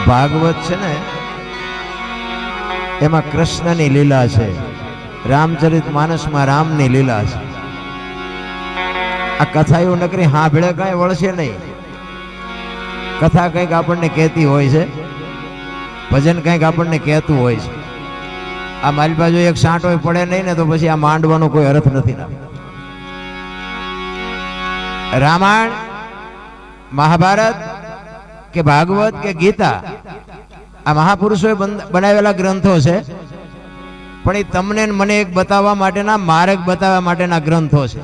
ભાગવત છે ને એમાં કૃષ્ણની લીલા છે, રામચરિત માનસમાં રામની લીલા છે. આ કથા એવું નકરી હાંભળે કાંઈ વળશે નહીં. કથા કંઈક આપણને કહેતી હોય છે, ભજન કંઈક આપણને કહેતું હોય છે. આ મારી બાજુ એક સાંટો પડે નહીં ને તો પછી આ માંડવાનો કોઈ અર્થ નથી. રામાયણ, મહાભારત કે ભાગવત કે ગીતા આ મહાપુરુષોએ બનાવેલા ગ્રંથો છે, પણ એ તમને મને એક બતાવવા માટેના, માર્ગ બતાવવા માટેના ગ્રંથો છે.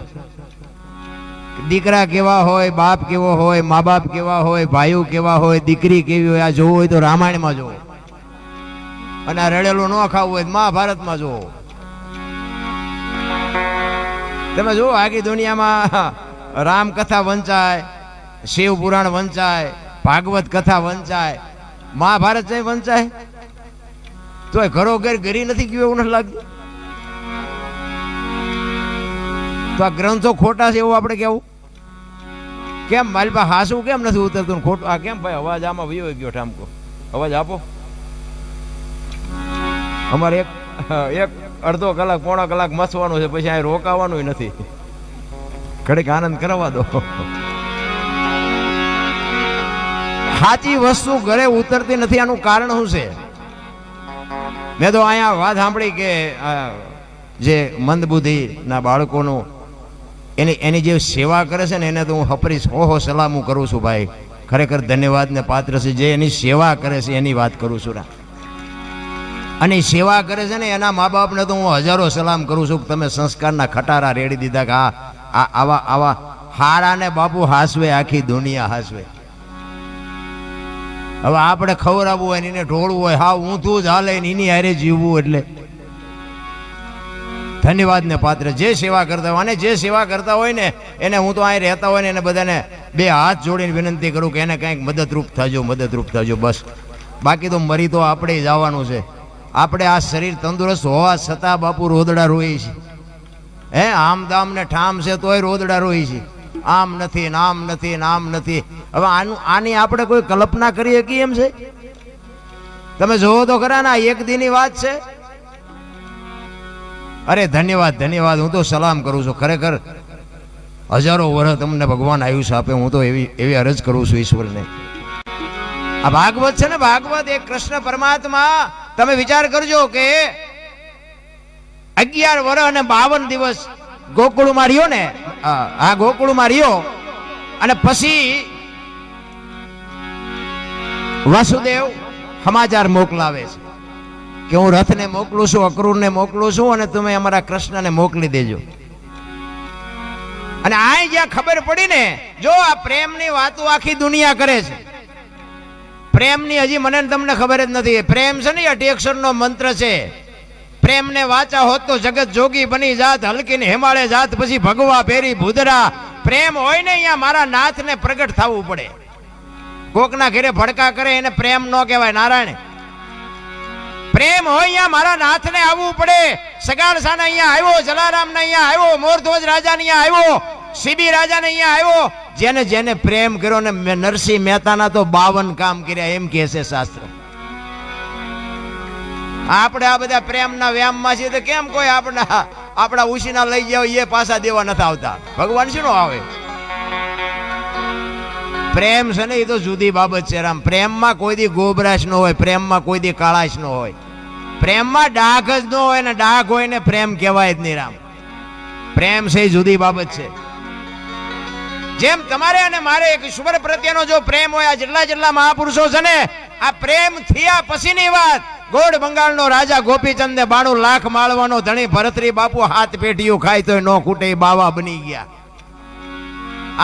દીકરા કેવા હોય, બાપ કેવો હોય, મા બાપ કેવા હોય, ભાઈઓ કેવા હોય, દીકરી કેવી હોય, આ જોવું હોય તો રામાયણમાં જોવો, અને આ રડેલું ન ખાવું હોય તો મહાભારતમાં જોવો. તમે જુઓ આખી દુનિયામાં રામ કથા વંચાય, શિવ પુરાણ વંચાય, ભાગવત કથા વંચાય, મહાભારત નહીં વંચાય તો ઘરો ઘર ઘરી નથી ગયું એવું નથી લાગતું. તો આ ગ્રંથો ખોટા છે એવું આપણે કેવું કેમ? મારી પાસે હાસું કેમ નથી ઉતરતું ખોટું? આ કેમ ભાઈ અવાજ આમાં વયો ગયો ઠામકો? અવાજ આપો. અમારે એક અડધો કલાક પોણા કલાક મસવાનું છે, પછી અહીં રોકાવાનું નથી. ઘડીક આનંદ કરવા દો. સાચી વસ્તુ ઘરે ઉતરતી નથી, આનું કારણ શું છે? મેં તો અહીંયા વાત સાંભળી કે જે મંદબુદ્ધિ ના બાળકોનું એની જે સેવા કરે છે ને એને તો હું હપરીશ હો સલામ કરું છું. ભાઈ ખરેખર ધન્યવાદ ને પાત્ર છે. જે એની સેવા કરે છે એની વાત કરું છું. અને સેવા કરે છે ને એના મા બાપને તો હું હજારો સલામ કરું છું. તમે સંસ્કારના ખટારા રેડી દીધા કે આવા હારાને બાપુ હાસવે, આખી દુનિયા હાસવે. હવે આપણે ખવડાવવું હોય એને ઢોળવું હોય, હા ઊંધું જ હાલે એની હારે જીવવું, એટલે ધન્યવાદ ને પાત્ર જે સેવા કરતા હોય. અને જે સેવા કરતા હોય ને એને હું તો અહીં રહેતા હોય ને એને બધાને બે હાથ જોડીને વિનંતી કરું કે એને કંઈક મદદરૂપ થજો બસ. બાકી તો મરી તો આપણે જવાનું છે. આપણે આ શરીર તંદુરસ્ત હોવા છતાં બાપુ રોદડા રોઈ છે. હે આમ દામ ને ઠામ છે તોય રોદડા રોઈ છે. આમ નથી, નામ નથી, નામ નથી. હવે આની આપણે કોઈ કલ્પના કરી શકીએ એમ છે? તમે જોવો તો ખરા ના, એક દીની વાત છે. અરે ધન્યવાદ, હું તો સલામ કરું છું. ખરેખર હજારો વર્ષ તમને ભગવાન આયુષ્ય આપે, હું તો એવી અરજ કરું છું ઈશ્વરને. આ ભાગવત છે ને, ભાગવત એક કૃષ્ણ પરમાત્મા, તમે વિચાર કરજો કે 11 વર્ષ અને 52 દિવસ ગોકુળમાં રહ્યો ને, આ ગોકુળમાં રહ્યો, અને પછી વાસુદેવ સમાચાર મોકલાવે છે કે હું રથને મોકલું છું, અક્રૂરને મોકલું છું, અને તમે અમારા કૃષ્ણને મોકલી દેજો. અને આ જ્યાં ખબર પડી ને, જો આ પ્રેમની વાતો આખી દુનિયા કરે છે. પ્રેમની હજી મને તમને ખબર જ નથી. પ્રેમ છે ને 8 અક્ષરનો મંત્ર છે. પ્રેમને વાચા હોત તો જગત જોગી બની જાત, હલકીને હિમાલય જાત, પછી ભગવા ફેરી ભૂદરા. પ્રેમ હોય ને અહીંયા મારા નાથને પ્રગટ થવું પડે. કોકના ઘરે ભડકા કરે એને પ્રેમ ન કહેવાય નારાયણ. પ્રેમ હોય અહીંયા મારા નાથને આવવું પડે. સગાણસાને અહીંયા આવ્યો, જલારામને અહીંયા આવ્યો, મોરધ્વજ રાજાને અહીંયા આવ્યો, સીબી રાજાને અહીંયા આવ્યો. જેને જેને પ્રેમ કર્યો ને, નરસિંહ મહેતાના તો 52 કામ કર્યા એમ કહે છે શાસ્ત્ર. આપણે આ બધા પ્રેમના વ્યામમાં છીએ તો કેમ કોઈ આપણા ઉશીના લઈ જાવ એ પાછા દેવા નથી આવતા? ભગવાન શું આવે? પ્રેમ છે ને એ તો જુદી બાબત છે રામ. પ્રેમમાં કોઈ દી ગોબરાશ ન હોય, પ્રેમમાં કોઈ દી કાળાશ ન હોય, પ્રેમમાં ડાઘ જ ન હોય, ને ડાઘ હોય ને પ્રેમ કહેવાય જ નહીં રામ. પ્રેમ છે જુદી બાબત છે. જેમ તમારે અને મારે એક ઈશ્વર પ્રત્યેનો જો પ્રેમ હોય, આ જેટલા મહાપુરુષો છે ને, આ પ્રેમ થયા પછીની વાત. ગોળ બંગાળનો રાજા ગોપીચંદ ને 92 લાખ માળવાનો ધણી ભરતરી બાપુ 7 પેટીઓ ખાય તોય નો ખૂટે, બાવા બની ગયા.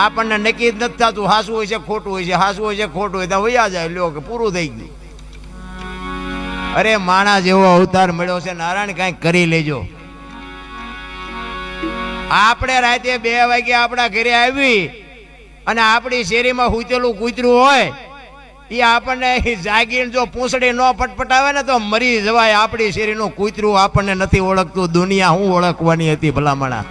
આપણને નક્કી જ નથી થતું હાસું હોય છે ખોટું હોય છે, હાસું હોય છે ખોટું હોય તો વયા જાય, લ્યો કે પૂરું થઈ ગયું. અરે માણા જેવો અવતાર મળ્યો છે નારાયણ, કંઈક કરી લેજો. આપણે રાતે 2 વાગે આપણા ઘરે આવી અને આપણી શેરીમાં હુંતેલું કૂતરું હોય, એ આપણને જાગીને જો પૂંછડી ન પટપટાવે ને તો મરી જવાય. આપણી શેરીનું કૂતરું આપણને નથી ઓળખતું, દુનિયા હું ઓળખવાની હતી ભલામણા?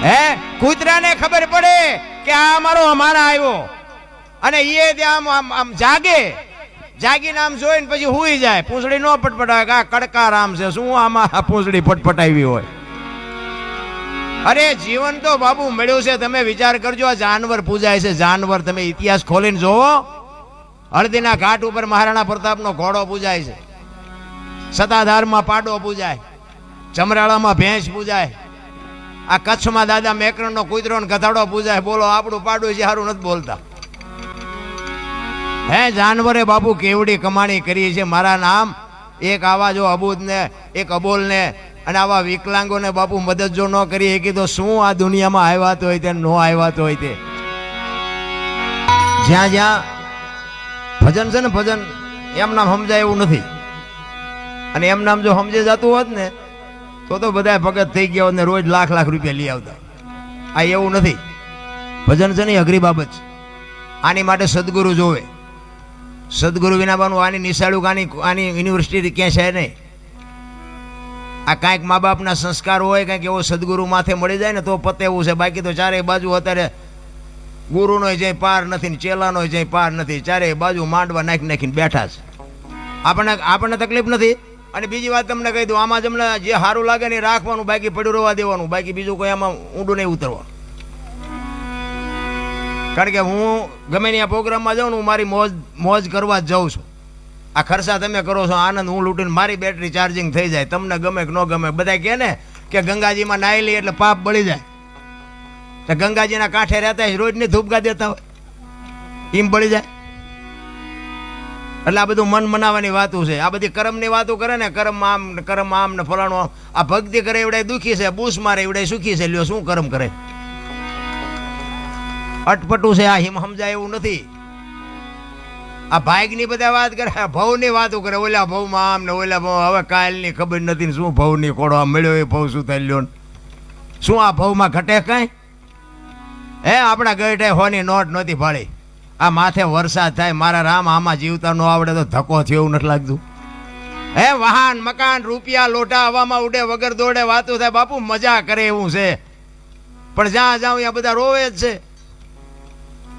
હે કૂતરાને ખબર પડે કે આ અમારો અમારા આવ્યો, અને એ આમ જાગે જાગીને આમ જોઈને પછી હુઈ જાય, પૂંછડી નો પટપટાવે, આ કડકા રામ છે શું આમાં પૂંછડી પટપટાવી હોય. અરે જીવન તો બાબુ મળ્યું છે, તમે વિચાર કરજો. આ જાનવર પૂજાય છે, જાનવર. તમે ઇતિહાસ ખોલીને જોવો, હળદીના ઘાટ ઉપર મહારાણા પ્રતાપનો ઘોડો પૂજાય છે, સતાધારમાં પાડો પૂજાય, ચમરાળામાં ભેંસ પૂજાય, આ કચ્છમાં દાદા મેકરણનો કૂતરો ને ગધાડો પૂજાય. બોલો આપણું પાડું છે સારું નથી બોલતા. હે જાનવરે બાપુ કેવડી કમાણી કરી છે. મારા નામ એક આવા જો અબૂદ ને એક અબોલ ને અને આવા વિકલાંગોને બાપુ મદદ જો ન કરી શકી તો શું આ દુનિયામાં આવ્યા તો હોય તે નો આવ્યા તો હોય તે. જ્યાં જ્યાં ભજન છે ને ભજન એમ નામ સમજાય એવું નથી. અને એમ નામ જો સમજે જતું હોત ને તો બધા ભગત થઈ ગયા હોત ને રોજ લાખ લાખ રૂપિયા લઈ આવતા. આ એવું નથી. ભજન છે ને અઘરી બાબત છે. આની માટે સદગુરુ જોવે. સદગુરુ વિના બાનું આની નિશાળું આની યુનિવર્સિટી ક્યાં છે નહીં. આ કાંઈક મા બાપના સંસ્કાર હોય, કાંઈક એવો સદગુરુ માથે મળી જાય ને તો પતે એવું છે. બાકી તો ચારે બાજુ અત્યારે ગુરુનો જઈ પાર નથી ને ચેલાનો જઈ પાર નથી. ચારે બાજુ માંડવા નાખીને બેઠા છે. આપણને તકલીફ નથી. અને બીજી વાત તમને કહી દઉં, આમાં તમને જે સારું લાગે ને રાખવાનું, બાકી પડ્યું રહેવા દેવાનું. બાકી બીજું કોઈ આમાં ઊંડું નહીં ઉતરવાનું. કારણ કે હું ગમે ત્યાં પ્રોગ્રામમાં જાઉં ને હું મારી મોજ કરવા જ જાઉં છું. આ ખર્ચા તમે કરો છો, આનંદ હું લૂંટીને મારી બેટરી ચાર્જિંગ થઈ જાય. તમને ગમે કે ન ગમે. બધા કહે ને કે ગંગાજીમાં નાહી લઈએ એટલે પાપ બળી જાય. તો ગંગાજીના કાંઠે રહેતા હોય, રોજની ધૂપગા દેતા હોય, એમ બળી જાય. એટલે આ બધું મન મનાવવાની વાતો છે. આ બધી કર્મની વાતો કરે ને, કર્મ આમ ને ફલાણું આમ. આ ભક્તિ કરે એવડે દુઃખી છે, બૂસ મારે એવડે સુખી છે. લ્યો શું કર્મ કરે? અટપટું છે. આ હિમ સમજાય એવું નથી. આ ભાગની બધા વાત કરે, ભવની વાતો કરે. ઓલા ભવમાં આમ ને ઓલા ભવ. હવે કાલની ખબર નથી ને શું ભવની કોડો આ મળ્યો એ ભવ શું થાય લ્યો. શું આ ભવમાં ઘટે કાંઈ? હે આપણા ગઈઠે હોની નોટ નહોતી ફાળી. આ માથે વરસાદ થાય, મારા રામ આમાં જીવતા ન આવડે તો ધક્કો થયો એવું નથી લાગતું. હે વાહન મકાન રૂપિયા લોટા હવામાં ઉડે વગર દોડે વાતો થાય. બાપુ મજા કરે એવું છે, પણ જ્યાં જાઉં ત્યાં બધા રોવે જ છે.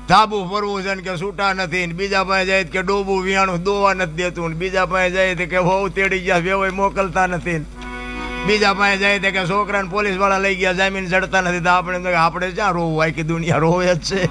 ધાબુ ફરવું છે ને કે છૂટા નથી, બીજા પાસે જાય કે ડોબું વિયાણું દોવા નથી દેતું, બીજા પાસે જાય કે બહુ તેડી ગયા વેવાય મોકલતા નથી, બીજા પાસે જાય કે છોકરાને પોલીસ વાળા લઈ ગયા જામીન ચડતા નથી. તો આપણે ક્યાં રોવું? આખી દુનિયા રોવે જ છે.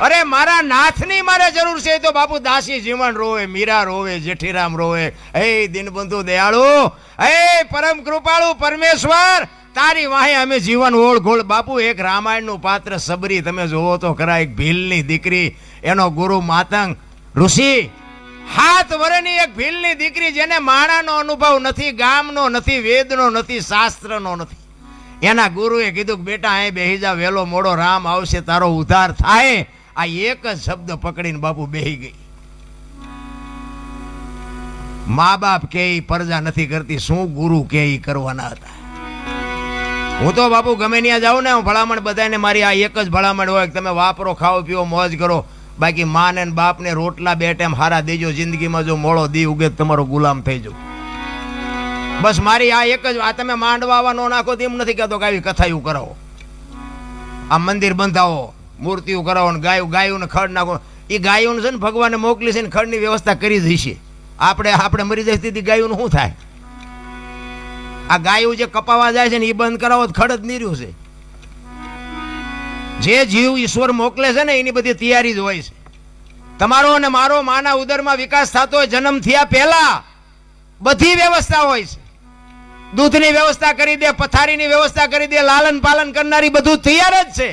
અરે મારા નાથની મારે જરૂર છે તો બાપુ દાસી જીવન રોવે, મીરા રોવે, જેઠીરામ રોવે. હે દીનબંધુ દયાળુ, હે પરમ કૃપાળુ પરમેશ્વર, તારી વાહે અમે જીવન ઓળઘોળ. બાપુ એક રામાયણનું પાત્ર સબરી તમે જોવો તો ખરા. એક ભીલની દીકરી, એનો ગુરુ માતંગ ઋષિ, 7 વર્ષની એક ભીલની દીકરી, જેને માણાનો અનુભવ નથી, ગામનો નથી, વેદનો નથી, શાસ્ત્રનો નથી. એના ગુરુએ કીધું કે બેટા અહીં બેહી જા, વહેલો મોડો રામ આવશે, તારો ઉદ્ધાર થાય. આ એક જ શબ્દ પકડીને બાપુ બેહી ગઈ. મા બાપ કે પરજા નથી કરતી, શું ગુરુ કે કરવાના હતા. હું તો બાપુ ગમે ત્યાં જાઉં ને, હું ભલામણ બધાને મારી આ એક જ ભલામણ હોય કે તમે વાપરો, ખાઓ પીઓ, મોજ કરો. બાકી માં ને બાપ ને રોટલા 2 ટાઈમ હારા દેજો. જિંદગીમાં જો મોળો દી ઉગે તમારો ગુલામ થઈ જાવ. બસ મારી આ એક જ. આ તમે માંડવા આવા નો નાખો તો એમ નથી કહેતો કે આવી કથાયું કરાવો, આ મંદિર બંધાવો, મૂર્તિઓ કરાવો ને ગાયોને ખડ નાખો. એ ગાયોને છે ને ભગવાને મોકલી છે ને ખડની વ્યવસ્થા કરી જ છે. આપણે મરી જાય સ્થિતિ ગાયોનું શું થાય? આ ગાયું જે કપાવા જાય છે ને એ બંધ કરાવો તો ખડ જ નીર્યું છે. જે જીવ ઈશ્વર મોકલે છે ને એની બધી તૈયારી જ હોય છે. તમારો અને મારો માના ઉદરમાં વિકાસ થતો હોય જન્મ થયા પહેલા બધી વ્યવસ્થા હોય છે. દૂધની વ્યવસ્થા કરી દે, પથારીની વ્યવસ્થા કરી દે, લાલન પાલન કરનારી બધું તૈયાર જ છે.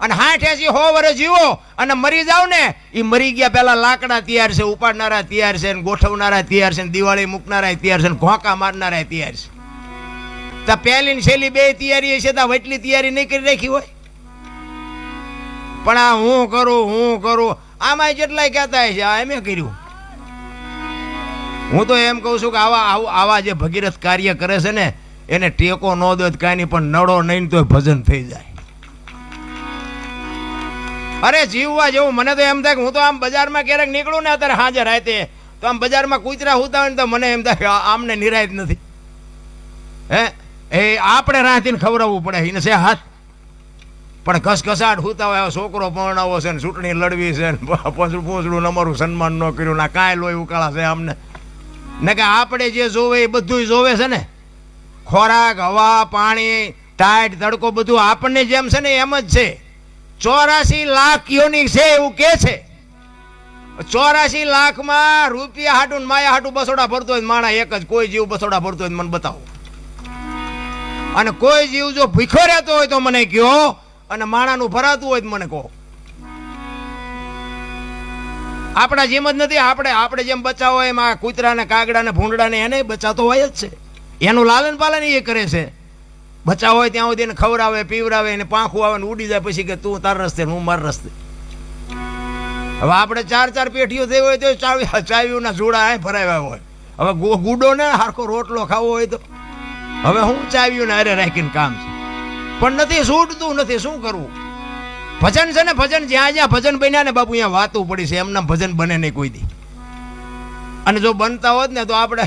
અને 60-80 100 વર્ષ જીવો અને મરી જાવ ને, એ મરી ગયા પહેલા લાકડા તૈયાર છે, ઉપાડનારા તૈયાર છે, ગોઠવનારા તૈયાર છે, દિવાળી મૂકનારા તૈયાર છે, ઘોંકા મારનારા તૈયાર છે. તો પહેલી ને છેલ્લી 2 તૈયારી છે, તો વટલી તૈયારી નહીં કરી રાખી હોય. પણ આ હું કરું આમાં જેટલાય કહેતા છે આ એમ કર્યું. હું તો એમ કહું છું કે આવા જે ભગીરથ કાર્ય કરે છે ને એને ટેકો ન દો કાંઈ નહીં, પણ નડો નહીં તો ભજન થઈ જાય. અરે જીવવા જેવું. મને તો એમ થાય કે હું તો આમ બજારમાં ક્યારેક નીકળું ને અત્યારે હાજર રાતે, તો આમ બજારમાં કૂતરા હોતા હોય ને તો મને એમ થાય કે આમને નિરાયત નથી. હે એ આપણે રાતીને ખવડાવવું પડે એને છે હાથ. પણ ઘસઘસાટ હુતા હોય, છોકરો પરણાવો છે ને ચૂંટણી લડવી છે ને પૂંછડું અમારું સન્માન ન કર્યું ના કાંઈ લોહી ઉકાળા છે અમને ને કે આપણે જે જોવે એ બધું જોવે છે ને, ખોરાક, હવા, પાણી, ટાઈટ, તડકો બધું આપણને જેમ છે ને એમ જ છે. 84 લાખ યોની છે એવું કે છે. 84 લાખમાં રૂપિયા હાટું માયા હાટું બસોડા ભરતો હોય માણા એક જ, કોઈ જીવ બસોડા ભરતો હોય મને બતાવો. અને કોઈ જીવ જો ભીખો રહેતો હોય તો મને કહો, અને માણાનું ભરાતું હોય તો મને કહો. આપણા જેમ જ નથી. આપણે જેમ બચાવ હોય એમ આ કૂતરાને, કાગડાને, ભૂંડડાને એને બચાવતો હોય જ છે. એનું લાલન પાલન એ કરે છે. બચાવ હોય ત્યાં સુધી એને ખવડાવે, પીવડાવે, એને પાંખું આવે ને ઉડી જાય પછી કે તું તાર રસ્તે હું માર રસ્તે. હવે આપણે 4 પેઢીઓ થઈ હોય તો ચાવીઓના જોડા ભરાવ્યા હોય. હવે ગુડો ને હારખો રોટલો ખાવો હોય તો હવે હું ચાવીઓને અરે રાખીને કામ છે, પણ નથી છૂટતું નથી. શું કરવું? ભજન છે ને, ભજન જ્યાં જ્યાં ભજન બન્યા ને બાપુ અહીંયા વાતું પડી છે. એમના ભજન બને નહીં કોઈ દી. અને જો બનતા હોત ને તો આપણે,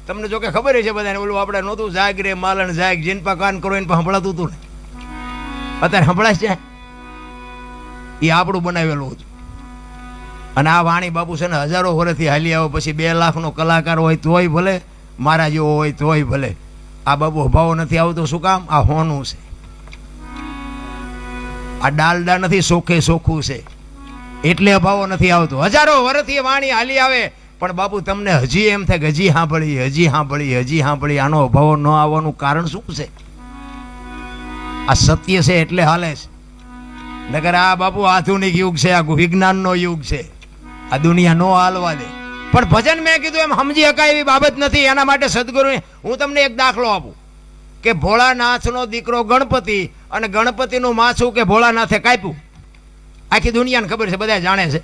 તમને જો કે ખબર છે બધાને, ઓલું આપણે નહોતું જાગ રે માલણ જાગ, જીનપા કાન કરો એને સંભળાતું હતું ને, અત્યારે સંભળાય છે. એ આપણું બનાવેલું હતું. અને આ વાણી બાપુ છે ને હજારો વર્ષથી હાલી આવો. પછી 2 લાખનો કલાકાર હોય તોય ભલે, મારા જેવો હોય તોય ભલે, આ બાબુ અભાવો નથી આવતો. શું કામ? આ હોનું છે, આ ડાલડા નથી, સોખે સોખું છે, એટલે અભાવો નથી આવતો. હજારો વર્ષથી વાણી હાલી આવે પણ બાપુ તમને હજી એમ થાય કે હજી સાંભળી. આનો અભાવો ન આવવાનું કારણ શું છે? આ સત્ય છે એટલે હાલે છે. નકર આ બાપુ આધુનિક યુગ છે, આ વિજ્ઞાનનો યુગ છે, આ દુનિયા નો હાલવા દે. પણ ભજન મેં કીધું એમ સમજી શકાય એવી બાબત નથી. એના માટે સદગુરુ, હું તમને એક દાખલો આપું કે ભોળાનાથનો દીકરો ગણપતિ, અને ગણપતિનું માથું કે ભોળાનાથે કાપ્યું. આખી દુનિયાને ખબર છે, બધા જાણે છે.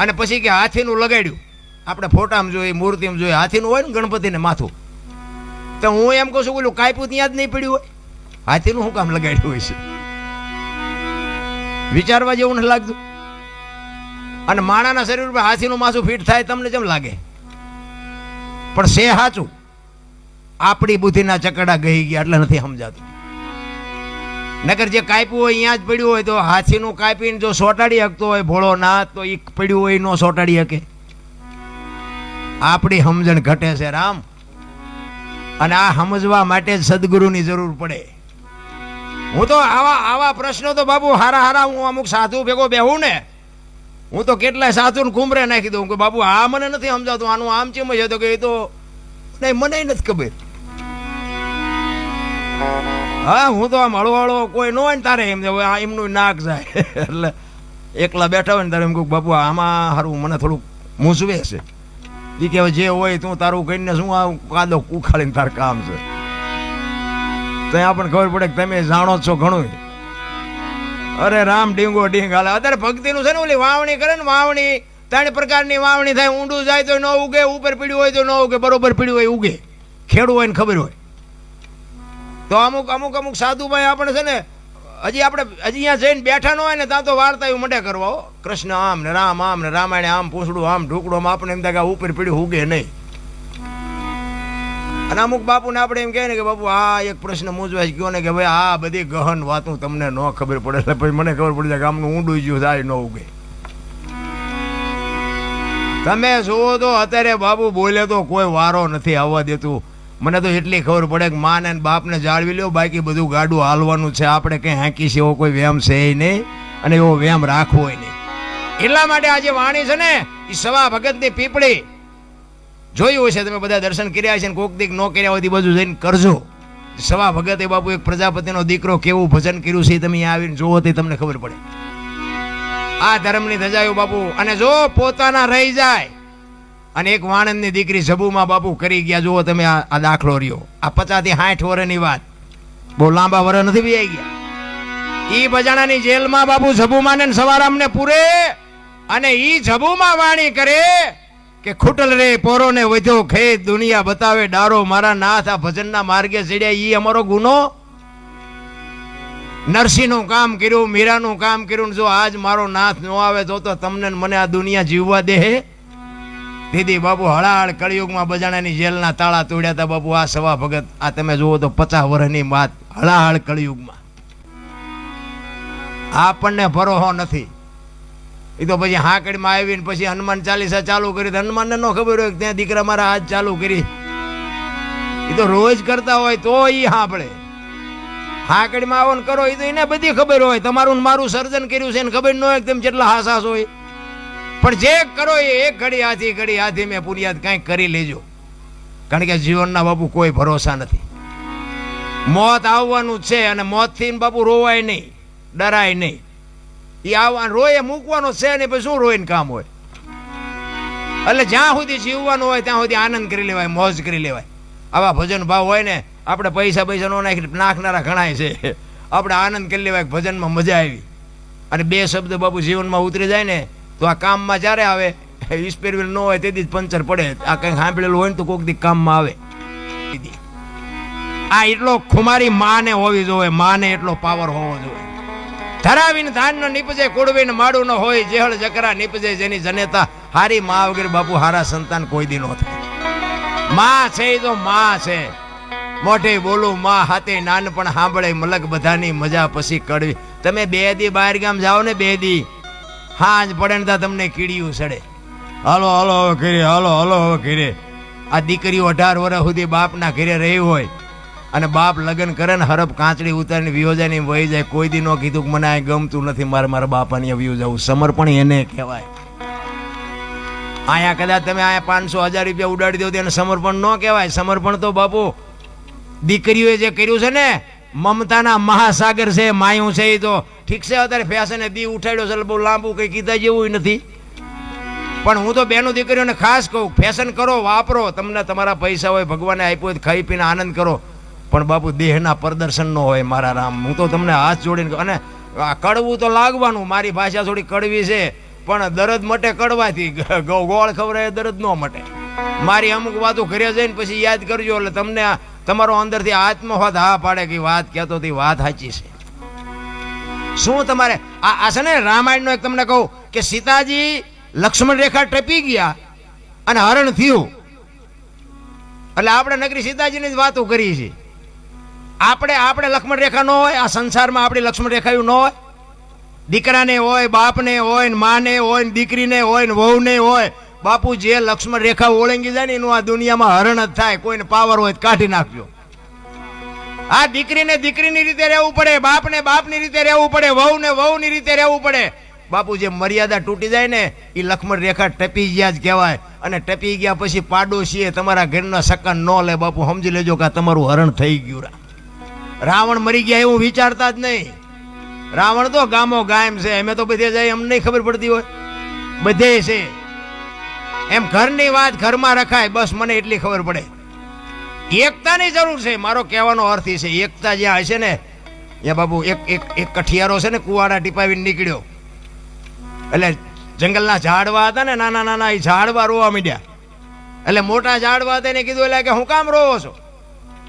અને પછી કે હાથીનું લગાડ્યું. આપણે ફોટામાં જોઈએ, મૂર્તિમાં જોઈએ, હાથીનું હોય ને ગણપતિને માથું. તો હું એમ કહું છું બોલું કાપ્યું ત્યાં જ નહીં પડ્યું હોય, હાથીનું શું કામ લગાડ્યું હોય છે? વિચારવા જેવું નથી લાગતું? અને માણાના શરીર ઉપર હાથીનું માથું ફિટ થાય તમને કેમ લાગે? પણ છે સાચું, આપણી બુદ્ધિના ચકડા ગઈ ગયા એટલે નથી સમજાતું. નકર જે કાપ્યું હોય અહીંયા જ પડ્યું હોય તો હાથીનું કાપીને જો સોટાડી શકતો હોય ભોળો નાથ, તો એ પડ્યું હોય ન સોટાડી શકે. આપણી સમજણ ઘટે છે રામ. અને આ સમજવા માટે જ સદગુરુની જરૂર પડે. હું તો આવા પ્રશ્નો તો બાબુ હારા હું અમુક સાધુ ભેગો બેહું ને, હું તો કેટલાય સાધુને કુંભરે નાખી દઉં કે બાબુ આ મને નથી સમજાતું, આનું આમ ચેમ છે. તો કે એ તો નહીં, મને નથી ખબર. હા, હું તો આમ હળવાળો કોઈ ન હોય ને તારે એમ એમનું નાક જાય એટલે એકલા બેઠા હોય ને તારે એમ કહું બાપુ આમાં સારું મને થોડુંક મૂંઝવે છે. એ કે જે હોય તું તારું કહીને શું આ કાદો ઉખાડીને તાર કામ છે. તો આપણને ખબર પડે કે તમે જાણો છો ઘણું. અરે રામ ડીંગો ડીંગ હાલે. અત્યારે ભક્તિનું છે ને, ઓલી વાવણી કરે ને, વાવણી 3 પ્રકારની વાવણી થાય. ઊંડું જાય તો ન ઉગે, ઉપર પીડ્યું હોય તો ન ઉગે, બરોબર પીડ્યું હોય ઉગે. ખેડું હોય ને ખબર હોય. તો અમુક સાધુભાઈ આપણે છે ને, હજી અહીંયા જઈને બેઠા ન હોય ને ત્યાં તો વાર્તા એવું મંડે કરવા. હો, કૃષ્ણ આમ ને રામ આમ ને રામાયણ આમ, પૂછડું આમ, ઢુકડો આમ, આપણે એમ થાય કે ઉપર પીડ્યું ઉગે નહીં. અને અમુક બાપુને આપણે એમ કહે ને કે બાપુ આ એક પ્રશ્ન મૂંઝવાય ગયો ને કે ભાઈ આ બધી ગહન વાતું તમને ન ખબર પડે. એટલે પછી મને ખબર પડી જાય કે આમનું ઊંડું ગયું થાય ન ઉગે. તમે જુઓ તો અત્યારે બાપુ બોલે તો કોઈ વારો નથી આવવા દેતું. મને તો એટલી ખબર પડે કે માને બાપને જાળવી લ્યો, બાકી બધું ગાડું હાલવાનું છે. આપણે કંઈ હાંકી છે એવો કોઈ વ્યામ છે નહીં, અને એવો વ્યામ રાખવો નહીં. એટલા માટે આજે વાણી છે ને એ સવા ભગતની પીપળી જોયું હશે તમે બધા, દર્શન કર્યા છે ને કોક દીક ન કર્યા હોય બધું જઈને કરજો. સવા ભગતે બાપુ એક પ્રજાપતિનો દીકરો કેવું ભજન કર્યું છે તમે અહીંયા આવીને જોવો તો તમને ખબર પડે. આ ધર્મની ધજાયું બાપુ. અને જો પોતાના રહી જાય, અને એક વાણંદની દીકરી જબુમાં બાપુ કરી ગયા. જુઓ તમે આ દાખલો રહ્યો. આ 50 થી 60 વર્ષની વાત, બહુ લાંબા વર્ષ નથી બી ગયા. ઈ બજાણાની જેલમાં બાપુ જબુમાં ને સવારામને પૂરે, અને ઈ જબુમાં વાણી કરે કે ખૂટલ રે પોરો ને વધ્યો ખેત, દુનિયા બતાવે ડારો મારા નાથ. આ ભજનના માર્ગે ચડ્યા, ઈ અમારો ગુનો. નરસિંહનું કામ કર્યું, મીરાનું કામ કર્યું. જો આજ મારો નાથ ન આવે તો તમને મને આ દુનિયા જીવવા દે. દીદી બાપુ હળાહળ કળિયુગમાં બજાણાની જેલના તાળા તોડ્યા હતા બાપુ. આ સવા ભગત આ તમે જુઓ તો 50 વર્ષની વાત, હળાહળ કળિયુગમાં. આપણને ભરોસો નથી. એ તો પછી હાકડીમાં આવીને પછી હનુમાન ચાલીસા ચાલુ કરી, હનુમાનને ન ખબર હોય ત્યાં દીકરા મારા હાથ ચાલુ કરી. એ તો રોજ કરતા હોય તો એ સાંભળે. હાકડીમાં આવો ને કરો એ તો એને બધી ખબર હોય, તમારું મારું સર્જન કર્યું છે એને ખબર ન હોય તેમ જેટલા હાસાસ હોય. પણ જે કરો એ એક ઘડી હાથી મેં પુરિયાદ કંઈક કરી લેજો. કારણ કે જીવનના બાપુ કોઈ ભરોસા નથી. મોત આવવાનું જ છે અને મોતથી બાપુ રોવાય નહીં, ડરાય નહીં. એ આવવાનું રોય મૂકવાનો છે નહીં, પછી શું રોઈને કામ હોય. એટલે જ્યાં સુધી જીવવાનું હોય ત્યાં સુધી આનંદ કરી લેવાય, મોજ કરી લેવાય. આવા ભજન ભાવ હોય ને, આપણે પૈસા નો નાખનારા ઘણાય છે. આપણે આનંદ કરી લેવાય, ભજનમાં મજા આવી. અને બે શબ્દ બાપુ જીવનમાં ઉતરી જાય ને તો આ કામમાં જ્યારે આવે, સ્પેર વ્હીલ ન હોય તેથી જ પંચર પડે. આ કંઈક સાંભળેલું હોય ને તો કોઈક દી કામમાં આવે. આ એટલો ખુમારી માને હોવી જોઈએ, માને એટલો પાવર હોવો જોઈએ. ધરાવીને ધાન ન નીપજે, કુડવીને માડું ન હોય, જેહળ જકરા નીપજે જેની જનેતા. હારી મા વગેરે બાપુ હારા સંતાન કોઈ દી નો થાય. માં છે એ તો માં છે. મોઢે બોલું માં હાથે નાનપણ સાંભળે મલક બધાની મજા પછી કડવી. તમે 2 દી બહાર ગામ જાઓ ને, 2 દી હાંજ પડે ને તમને કીડિયું સડે. હાલો હાલો હવે ઘરે, હાલો હાલો હવે ઘરે. આ દીકરીઓ 18 વર્ષ સુધી બાપના ઘરે રહી હોય અને બાપ લગ્ન કરે ને હરપ કાંચડી ઉતારીને વિયોજાની વહી જાય. કોઈ દી નો કીધું કે મને આ ગમતું નથી, મારા બાપાની વ્યૂ જવું. સમર્પણ એને કહેવાય. અહીંયા કદાચ તમે અહીંયા 500-1000 રૂપિયા ઉડાડી દો તેને સમર્પણ ન કહેવાય. સમર્પણ તો બાપુ દીકરીઓએ જે કર્યું છે ને, મમતાના મહાસાગર છે, માયું છે. એ તો ઠીક છે અત્યારે ફેશને દી ઉઠાડ્યો છે, બહુ લાંબુ કંઈ કીધા જેવું નથી. પણ હું તો બેનો દીકરીઓને ખાસ કહું, ફેશન કરો, વાપરો. તમને તમારા પૈસા હોય, ભગવાને આપ્યો હોય, ખાઈ પીને આનંદ કરો. પણ બાપુ દેહના પ્રદર્શન ન હોય મારા રામ. હું તો તમને હાથ જોડીને, અને કડવું તો લાગવાનું. મારી ભાષા થોડી કડવી છે, પણ દરદ મટે કડવાથી, ગોળ ખવડાવે દરદ ન મટે. મારી અમુક વાતો ઘરે જઈને પછી યાદ કરજો, એટલે તમને તમારો અંદરથી આત્મહોત હા પાડે કે વાત કહેતો હતી, વાત સાચી છે. શું તમારે આ છે ને રામાયણનો એક તમને કહું કે સીતાજી લક્ષ્મણ રેખા ટપી ગયા અને હરણ થયું. એટલે આપણે નગરી સીતાજીની જ વાતો કરી છે. આપણે લક્ષ્મણ રેખા ન હોય આ સંસારમાં, આપણી લક્ષ્મણ રેખાયું ન હોય. દીકરાને હોય, બાપને હોય, ને માને હોય, ને દીકરીને હોય, ને વહુને હોય. બાપુ જે લક્ષ્મણ રેખા ઓળંગી જાય ને એનું આ દુનિયામાં હરણ જ થાય. કોઈને પાવર હોય કાઢી નાખજો. આ દીકરીને દીકરીની રીતે રહેવું પડે, બાપને બાપની રીતે રહેવું પડે, વહુને વહુની રીતે રહેવું પડે. બાપુ જે મર્યાદા તૂટી જાય ને એ લક્ષ્મણ રેખા ટપી ગયા જ કહેવાય. અને ટપી ગયા પછી પાડોશીએ તમારા ઘરના સકન ન લે. બાપુ સમજી લેજો કે તમારું હરણ થઈ ગયું. રાવણ મરી ગયા એવું વિચારતા જ નહીં. રાવણ તો ગામો ગામ છે, અમે તો બધે જાય એમ નહીં ખબર પડતી હોય, બધે છે. એમ ઘરની વાત ઘરમાં રખાય, બસ મને એટલી ખબર પડે. એકતાની જરૂર છે. મારો કહેવાનો અર્થ એ છે, એકતા જ્યાં હશે ને ત્યાં બાપુ એક કઠિયારો છે ને કુવાડા ટીપાવીને નીકળ્યો. એટલે જંગલના ઝાડવા હતા ને, નાના નાના, એ ઝાડવા રોવા માંડ્યા. એટલે મોટા ઝાડવા હતા એને કીધું એટલે કે હું કામ રોવો છો?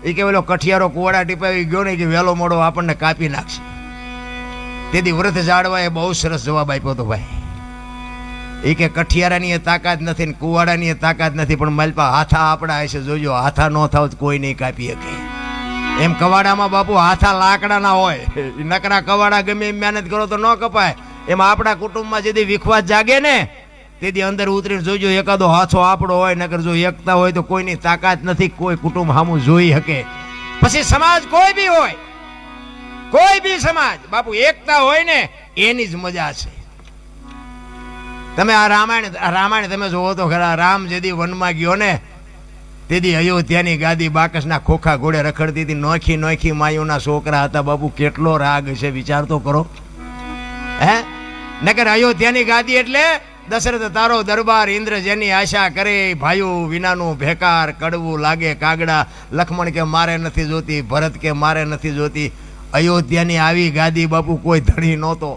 એ કે પેલો કઠિયારો કુવાડા ટીપાવી ગયો ને કે વહેલો મોડો આપણને કાપી નાખશે. તેથી વૃદ્ધ ઝાડવાએ બહુ સરસ જવાબ આપ્યો હતો ભાઈ. એ કે કઠિયારાની એ તાકાત નથી ને કુવાડાની એ તાકાત નથી, પણ માલપા હાથા આપણા હશે, જોજો. હાથા ન થાવ તો કોઈ નહીં કાપી શકે. એમ કવાડામાં બાપુ હાથા લાકડાના હોય. નકરા કવાડા ગમે એમ મહેનત કરો તો ન કપાય. એમાં આપણા કુટુંબમાં જેથી વિખવાદ જાગે ને તેથી અંદર ઉતરીને જોજો એકાદો હાથો આપણો હોય. નકર જો એકતા હોય તો કોઈની તાકાત નથી, કોઈ કુટુંબ સામું જોઈ શકે. પછી સમાજ કોઈ બી હોય, કોઈ બી સમાજ બાપુ એકતા હોય ને એની જ મજા છે. તમે આ રામાયણ તમે જોવો તો ખરા. રામ જેદી વનમાં ગયો ને તેથી અયોધ્યાની ગાદી બાકસના ખોખા ઘોડે રખડતી હતી. નોખી નોખી માયુના છોકરા હતા. બાપુ કેટલો રાગ છે, વિચાર તો કરો. હે નકર અયોધ્યાની ગાદી એટલે દશરથ તારો દરબાર, ઇન્દ્ર જેની આશા કરે, ભાઈઓ વિનાનું ભેકાર, કડવું લાગે કાગડા. લક્ષ્મણ કે મારે નથી જોતી, ભરત કે મારે નથી જોતી. અયોધ્યાની આવી ગાદી બાપુ કોઈ ધણી નહોતો.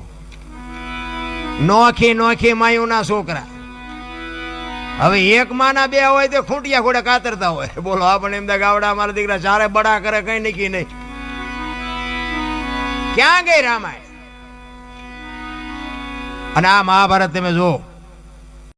નોખી નોખી માયુના છોકરા. હવે એક માના બે હોય તો ખૂંટિયા ઘોડે કાતરતા હોય. બોલો આપણે એમ ગાવડા મારા દીકરા ચારે બડા કરે, કઈ નીકી નહીં. ક્યાં ગઈ રામાયણ? અને આ મહાભારત તમે જો,